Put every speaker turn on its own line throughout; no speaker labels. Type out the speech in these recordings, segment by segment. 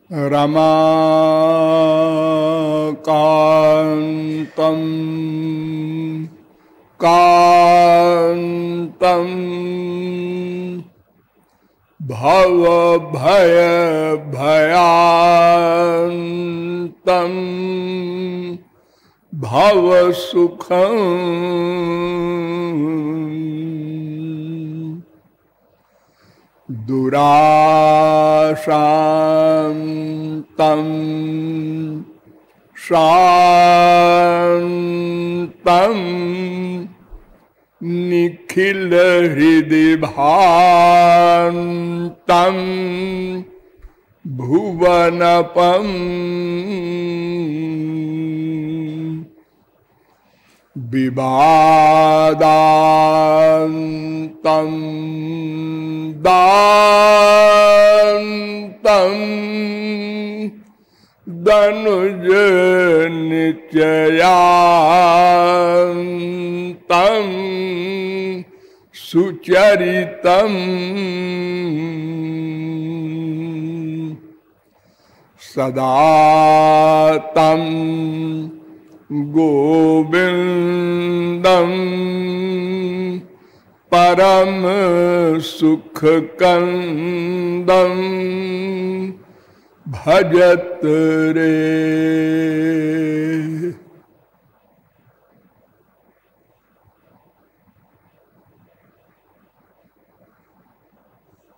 रमाकान्तं कान्तं भवभयभयान्तं भवसुखं दुराशान्तं शान्तं निखिलहृदिभान्तं भुवनपं विवादान्तं दान्तं दनुज निचयान्तं सुचरितं सदा तं गोविन्दं परम सुखकन्दं भजत रे।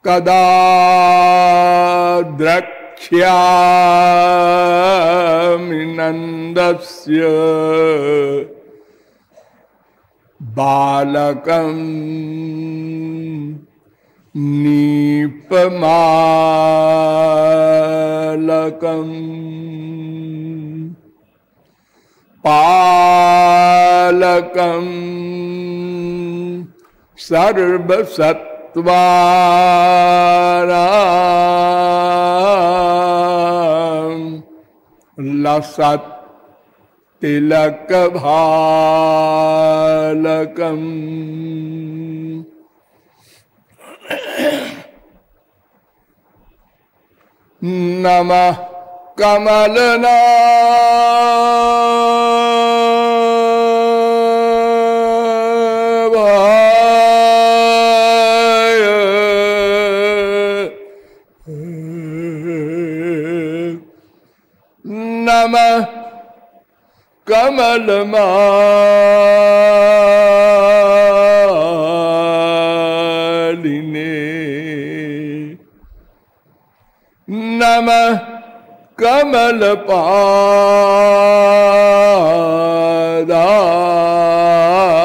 कदा द्रक्ष्यामि नन्दस्य बालकं नीपमालकं पालकं सर्वसत्त्वानां लसत् तिलकभालकं नमः कमलनाभाय नमः कमलमालिने नमः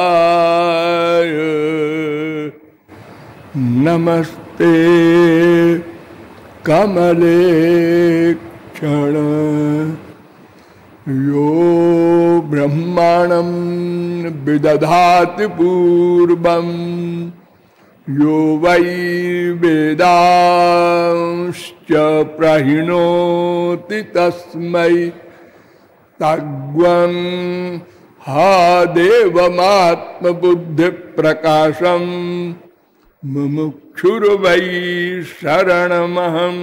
कमलपादाय नमस्ते कमलेक्षण यो ब्रह्माणं विदधाति पूर्वं यो वै वेदांश्च प्रहिणोति तस्मै तद्वन् हा देवमात्मबुद्धिप्रकाशं मुमुक्षुर्वै शरणमहं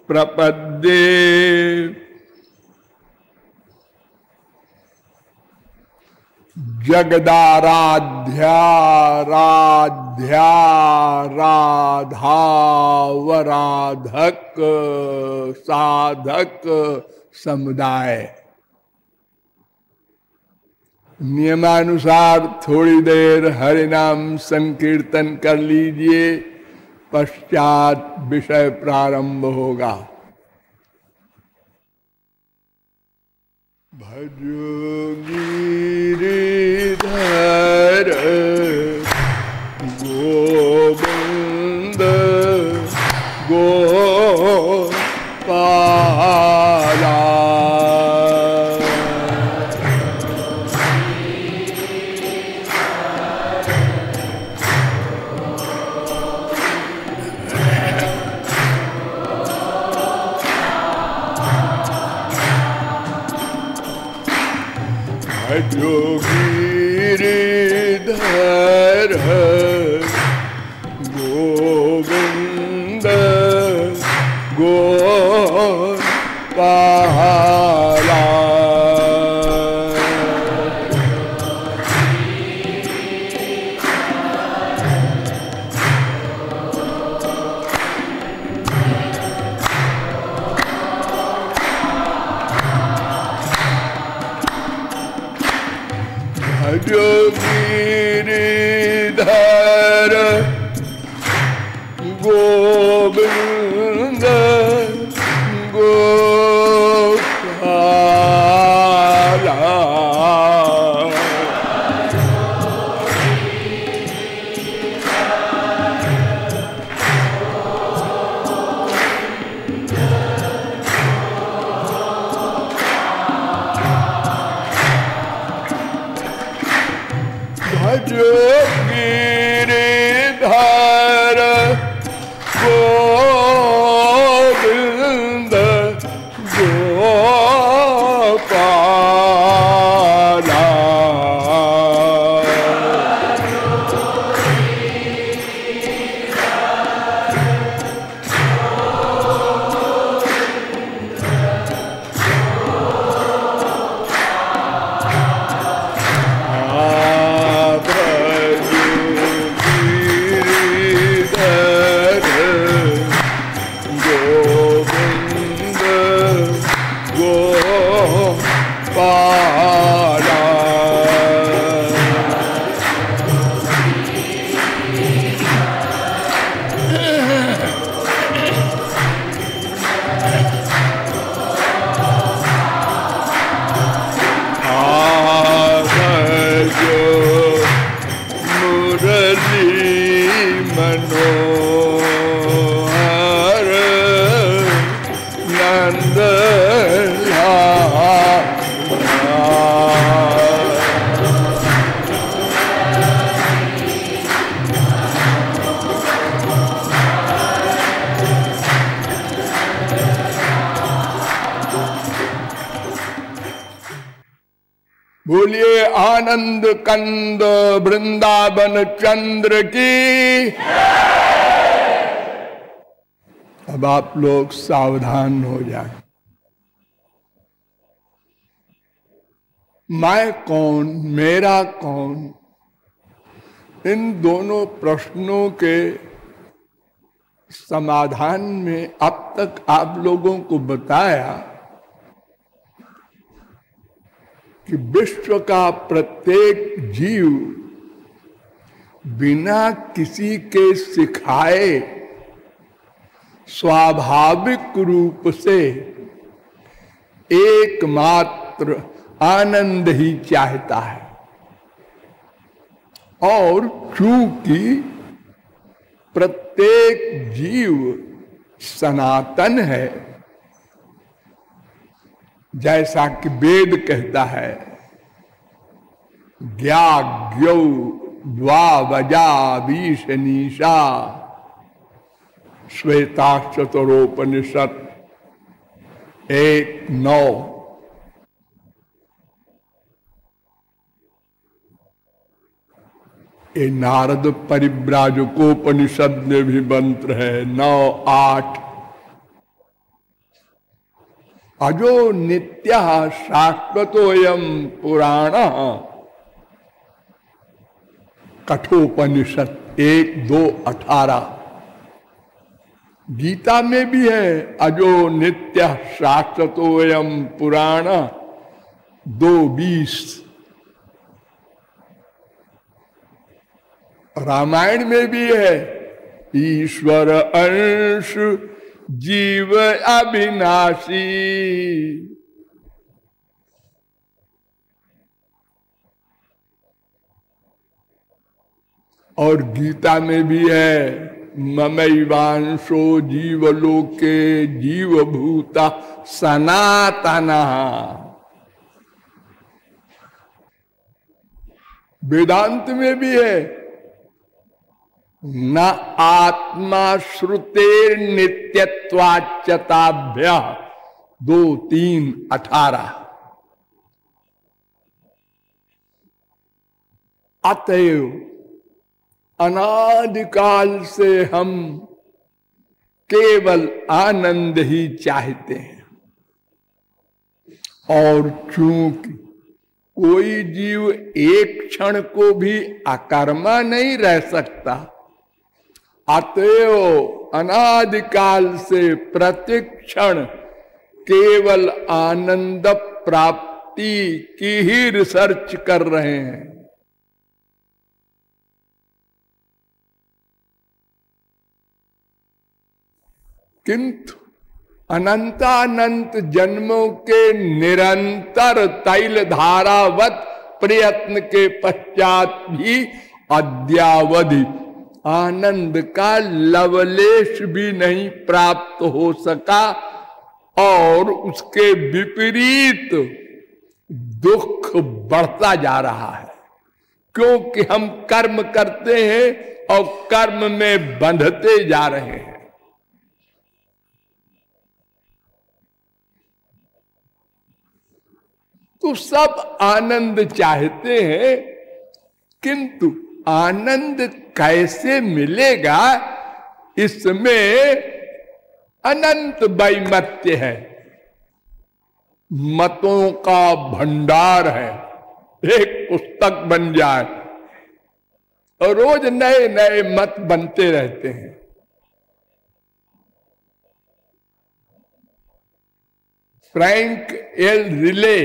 प्रपद्ये। जगदाराध्या राध्या राधावराधक साधक समुदाय, नियमानुसार थोड़ी देर हरि नाम संकीर्तन कर लीजिए, पश्चात विषय प्रारंभ होगा। भजो गिरिधर गोविंद गोपाला भजो गिरिधर गोविंद गोपाला मनोहर नंद बोलिए आनंद कंद वृंदावन चंद्र की। अब आप लोग सावधान हो जाएं। मैं कौन, मेरा कौन, इन दोनों प्रश्नों के समाधान में अब तक आप लोगों को बताया कि विश्व का प्रत्येक जीव बिना किसी के सिखाए स्वाभाविक रूप से एकमात्र आनंद ही चाहता है। और चूंकि प्रत्येक जीव सनातन है, जैसा कि वेद कहता है, ज्ञाज्ञौ द्वावजा बीशनीषा श्वेताश्चतरोपनिषद 1:9। ये नारद परिव्राजकोपनिषद में भी मंत्र है 9:8। अजो नित्यः शाश्वतोऽयं पुराणः कठोपनिषद 1:2-18। गीता में भी है अजो नित्यः शाश्वतोऽयं पुराणः 2:20। रामायण में भी है ईश्वर अंश जीव अविनाशी। और गीता में भी है ममैवांशो जीवलोके जीवभूता सनातनः। वेदांत में भी है न आत्मा श्रुतेर नित्यत्वाच्यताभ्य 2:3-18। अतएव अनादिकाल से हम केवल आनंद ही चाहते हैं। और चूंकि कोई जीव एक क्षण को भी अकर्मा नहीं रह सकता, अतएव अनादिकाल से प्रतिक्षण केवल आनंद प्राप्ति की ही रिसर्च कर रहे हैं। किंतु अनंतानंत जन्मों के निरंतर तैल धारावत प्रयत्न के पश्चात भी अद्यावधि आनंद का लवलेश भी नहीं प्राप्त हो सका। और उसके विपरीत दुख बढ़ता जा रहा है, क्योंकि हम कर्म करते हैं और कर्म में बंधते जा रहे हैं। तो सब आनंद चाहते हैं, किंतु आनंद कैसे मिलेगा, इसमें अनंत वैमत्य है। मतों का भंडार है, एक पुस्तक बन जाए और रोज नए नए मत बनते रहते हैं। फ्रैंक एल रिले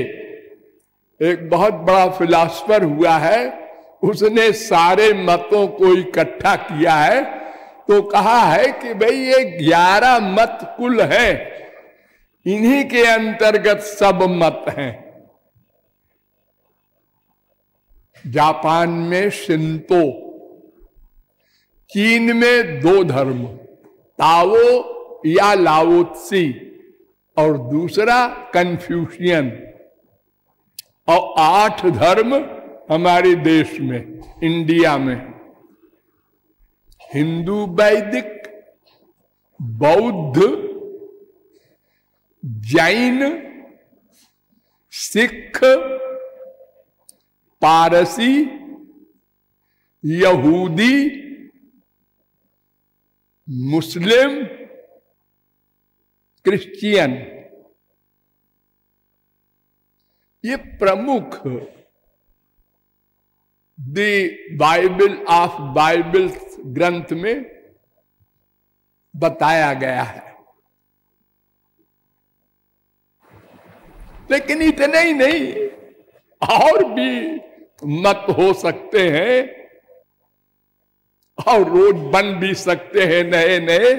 एक बहुत बड़ा फिलॉसफर हुआ है, उसने सारे मतों को इकट्ठा किया है तो कहा है कि भाई ये 11 मत कुल हैं, इन्हीं के अंतर्गत सब मत हैं। जापान में शिंतो, चीन में 2 धर्म, ताओ या लाओत्सी, और दूसरा कन्फ्यूशियन, और 8 धर्म हमारे देश में, इंडिया में। हिंदू, वैदिक, बौद्ध, जैन, सिख, पारसी, यहूदी, मुस्लिम, क्रिश्चियन, ये प्रमुख द बाइबल ऑफ बाइबल ग्रंथ में बताया गया है। लेकिन इतने ही नहीं, और भी मत हो सकते हैं और रोज बन भी सकते हैं नए नए,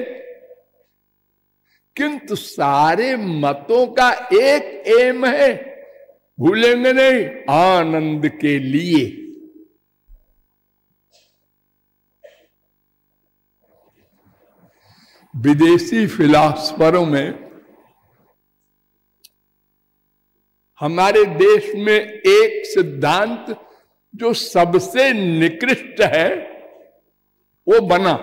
किंतु सारे मतों का एक एम है, भूलेंगे नहीं, आनंद के लिए। विदेशी फिलॉसफरों में हमारे देश में एक सिद्धांत जो सबसे निकृष्ट है वो बना,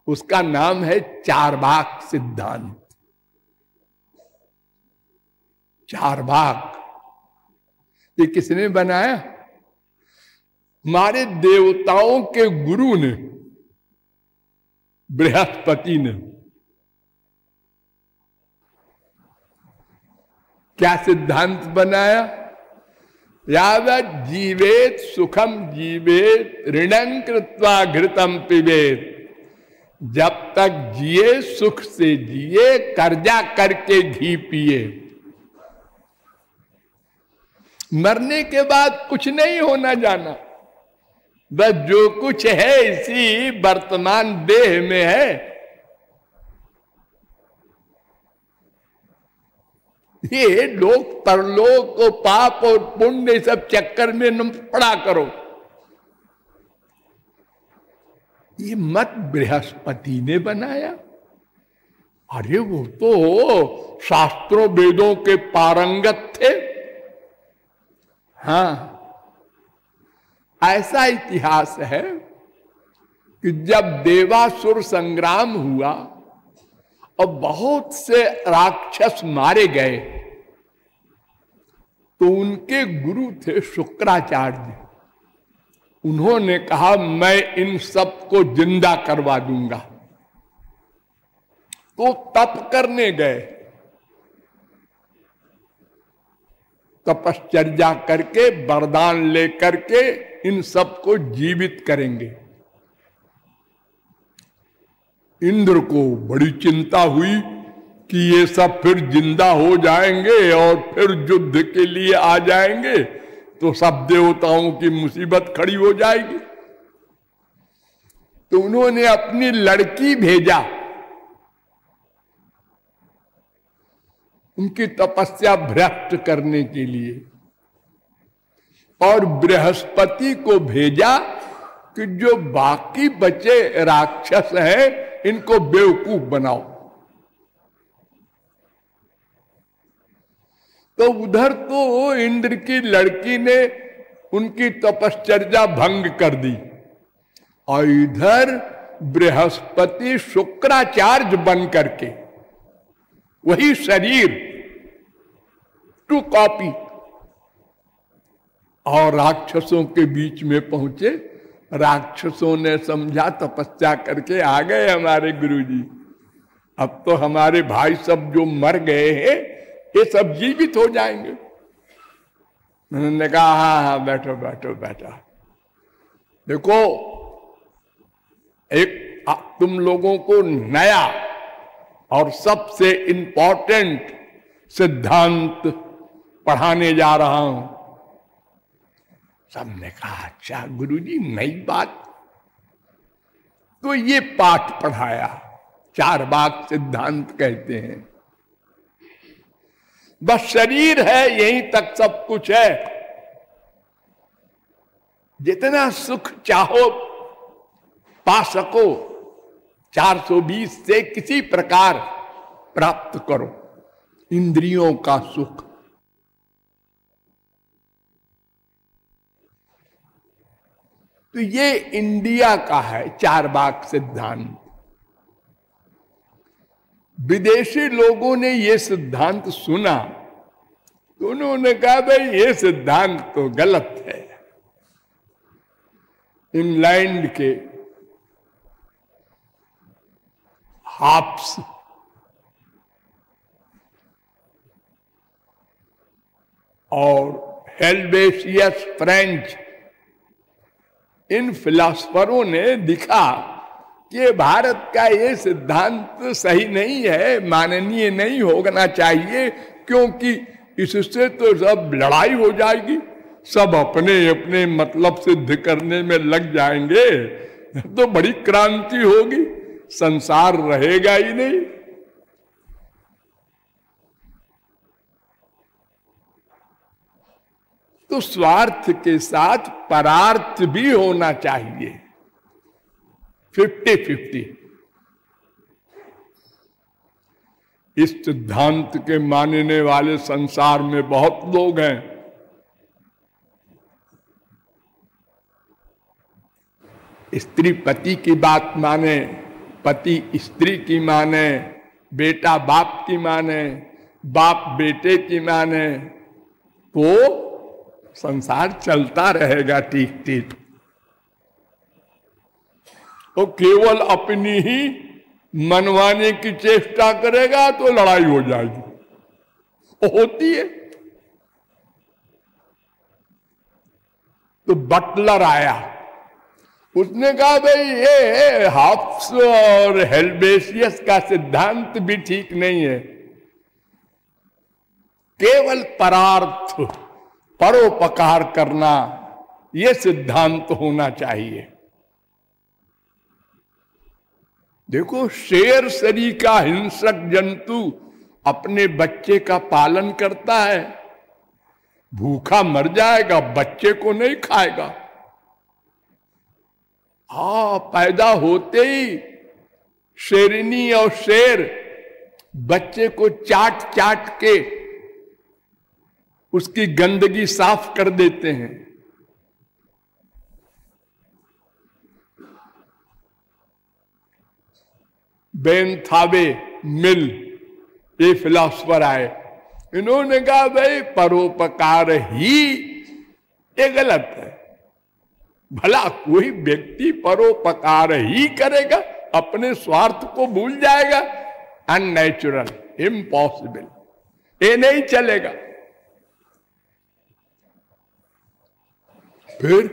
उसका नाम है चारवाक सिद्धांत। चारवाक ये किसने बनाया? हमारे देवताओं के गुरु ने, बृहस्पति ने। क्या सिद्धांत बनाया? यावत् जीवेत सुखम जीवेत ऋणं कृत्वा घृतम पिबेत। जब तक जिए सुख से जिए, कर्जा करके घी पिए। मरने के बाद कुछ नहीं होना जाना, बस जो कुछ है इसी वर्तमान देह में है। ये लोग परलोक को पाप और पुण्य सब चक्कर में न पड़ा करो। ये मत बृहस्पति ने बनाया। अरे वो तो शास्त्रों वेदों के पारंगत थे। हाँ, ऐसा इतिहास है कि जब देवासुर संग्राम हुआ और बहुत से राक्षस मारे गए, तो उनके गुरु थे शुक्राचार्य। उन्होंने कहा मैं इन सब को जिंदा करवा दूंगा। तो तप करने गए, तपश्चर्या करके वरदान लेकर के इन सब को जीवित करेंगे। इंद्र को बड़ी चिंता हुई कि ये सब फिर जिंदा हो जाएंगे और फिर युद्ध के लिए आ जाएंगे तो सब देवताओं की मुसीबत खड़ी हो जाएगी। तो उन्होंने अपनी लड़की भेजा उनकी तपस्या भ्रष्ट करने के लिए, और बृहस्पति को भेजा कि जो बाकी बचे राक्षस हैं इनको बेवकूफ बनाओ। तो उधर तो इंद्र की लड़की ने उनकी तपश्चर्या भंग कर दी, और इधर बृहस्पति शुक्राचार्य बन करके वही शरीर टू कॉपी और राक्षसों के बीच में पहुंचे। राक्षसों ने समझा तपस्या करके आ गए हमारे गुरुजी, अब तो हमारे भाई सब जो मर गए हैं ये सब जीवित हो जाएंगे। उन्होंने कहा हाँ हाँ बैठो बैठो बैठो। देखो एक तुम लोगों को नया और सबसे इंपॉर्टेंट सिद्धांत पढ़ाने जा रहा हूं। सबने कहा अच्छा गुरुजी नई बात। तो ये पाठ पढ़ाया, चारवाक सिद्धांत कहते हैं। बस शरीर है, यहीं तक सब कुछ है। जितना सुख चाहो पा सको, 420 से किसी प्रकार प्राप्त करो इंद्रियों का सुख। तो ये इंडिया का है चारबाग सिद्धांत। विदेशी लोगों ने ये सिद्धांत सुना तो उन्होंने कहा भाई ये सिद्धांत तो गलत है। इंग्लैंड के हाब्स और हेल्वेशियस फ्रेंच, इन फिलॉसफरों ने दिखा कि भारत का ये सिद्धांत सही नहीं है, माननीय नहीं होना चाहिए, क्योंकि इससे तो सब लड़ाई हो जाएगी, सब अपने अपने मतलब सिद्ध करने में लग जाएंगे, तो बड़ी क्रांति होगी, संसार रहेगा ही नहीं। तो स्वार्थ के साथ परार्थ भी होना चाहिए, 50-50। इस सिद्धांत के मानने वाले संसार में बहुत लोग हैं। स्त्री पति की बात माने, पति स्त्री की माने, बेटा बाप की माने, बाप बेटे की माने, तो संसार चलता रहेगा ठीक ठीक। तो केवल अपनी ही मनवाने की चेष्टा करेगा तो लड़ाई हो जाएगी, होती है। तो बटलर आया, उसने कहा भाई ये हॉब्स और हेल्वेशियस का सिद्धांत भी ठीक नहीं है, केवल परार्थ परोपकार करना ये सिद्धांत होना चाहिए। देखो, शेर शरीर का हिंसक जंतु अपने बच्चे का पालन करता है, भूखा मर जाएगा, बच्चे को नहीं खाएगा। पैदा होते ही शेरनी और शेर बच्चे को चाट चाट के उसकी गंदगी साफ कर देते हैं। बेनथावे मिल ये फिलॉसफर आए, इन्होंने कहा भाई परोपकार ही ये गलत है। भला कोई व्यक्ति परोपकार ही करेगा, अपने स्वार्थ को भूल जाएगा? अननेचुरल, इम्पॉसिबल, ये नहीं चलेगा। फिर